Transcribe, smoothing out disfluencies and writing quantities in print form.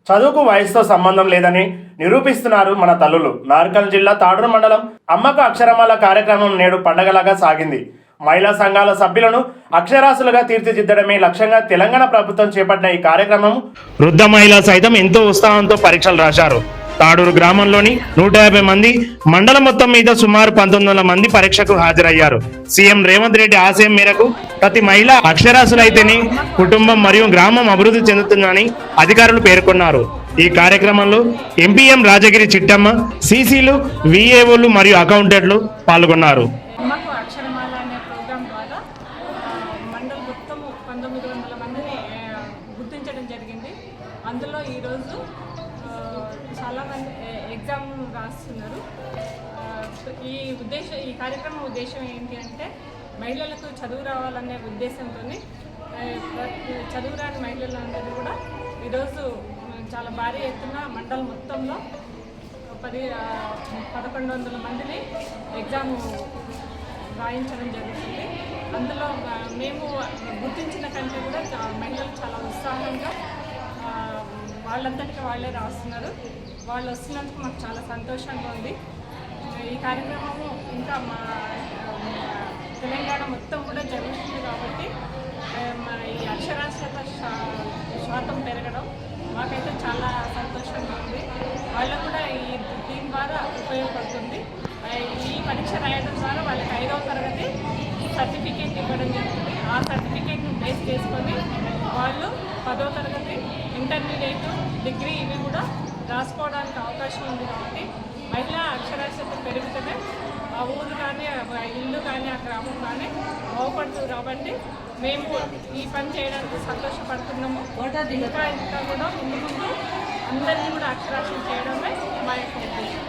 చదువుకు వయసుతో సంబంధం లేదని నిరూపిస్తున్నారు మన తల్లులు. నార్కల్ జిల్లా తాడూరు మండలం అమ్మకు అక్షరమాల కార్యక్రమం నేడు పండగలాగా సాగింది. మహిళా సంఘాల సభ్యులను అక్షరాస్యులుగా తీర్చిదిద్దడమే లక్ష్యంగా తెలంగాణ ప్రభుత్వం చేపట్టిన ఈ కార్యక్రమం వృద్ధ మహిళ సైతం ఎంతో ఉత్సాహంతో పరీక్షలు రాశారు. తాడూరు గ్రామంలోని 150 మంది, మండలం మొత్తం మీద సుమారు 1900 మంది పరీక్షకు హాజరయ్యారు. సీఎం రేవంత్ రెడ్డి ఆశయం మేరకు ప్రతి మహిళ అక్షరాస్యులైతేనే కుటుంబం మరియు గ్రామం అభివృద్ధి చెందుతుందని అధికారులు పేర్కొన్నారు. ఈ కార్యక్రమంలో ఎంపీఎం రాజగిరి చిట్టమ్మ, సీసీలు, విఏఓలు మరియు అకౌంటెంట్లు పాల్గొన్నారు. అందులో ఈరోజు చాలామంది ఎగ్జామ్ రాస్తున్నారు. ఈ కార్యక్రమం ఉద్దేశం ఏంటి అంటే మహిళలకు చదువు రావాలనే ఉద్దేశంతో చదువు రాని మహిళలందరూ కూడా ఈరోజు చాలా భారీ ఎత్తున మండలం మొత్తంలో 1100 మందిని ఎగ్జామ్ రాయించడం జరుగుతుంది. అందులో మేము గుర్తించిన కంటే కూడా మహిళలు చాలా ఉత్సాహంగా వాళ్ళంతటికి వాళ్ళే రాస్తున్నారు. వాళ్ళు వస్తున్నందుకు మాకు చాలా సంతోషంగా ఉంది. ఈ కార్యక్రమము ఇంకా మా తెలంగాణ మొత్తం కూడా జరుగుతుంది కాబట్టి ఈ అక్షరాస్యత శాతం పెరగడం మాకైతే చాలా సంతోషంగా ఉంది. వాళ్ళకు కూడా దీని ద్వారా ఉపయోగపడుతుంది. ఈ పరీక్ష రాయడం ద్వారా వాళ్ళకి 5వ తరగతి సర్టిఫికేట్ ఇవ్వడం జరుగుతుంది. ఆ సర్టిఫికేట్ను బేస్ చేసుకొని వాళ్ళు 10వ తరగతి, ఇంటర్మీడియట్, డిగ్రీ ఇవి కూడా రాసుకోవడానికి అవకాశం ఉంది. కాబట్టి మహిళా అక్షరాస్యత పెరిగితేనే ఆ ఊరు కానీ, ఇల్లు కానీ, ఆ గ్రామం కానీ బాగుపడుతుంది. కాబట్టి మేము ఈ పని చేయడానికి సంతోషపడుతున్నాము. ఇంకా కూడా ముందు అందరినీ కూడా అక్షరాస్యం చేయడమే మా యొక్క ఉద్దేశం.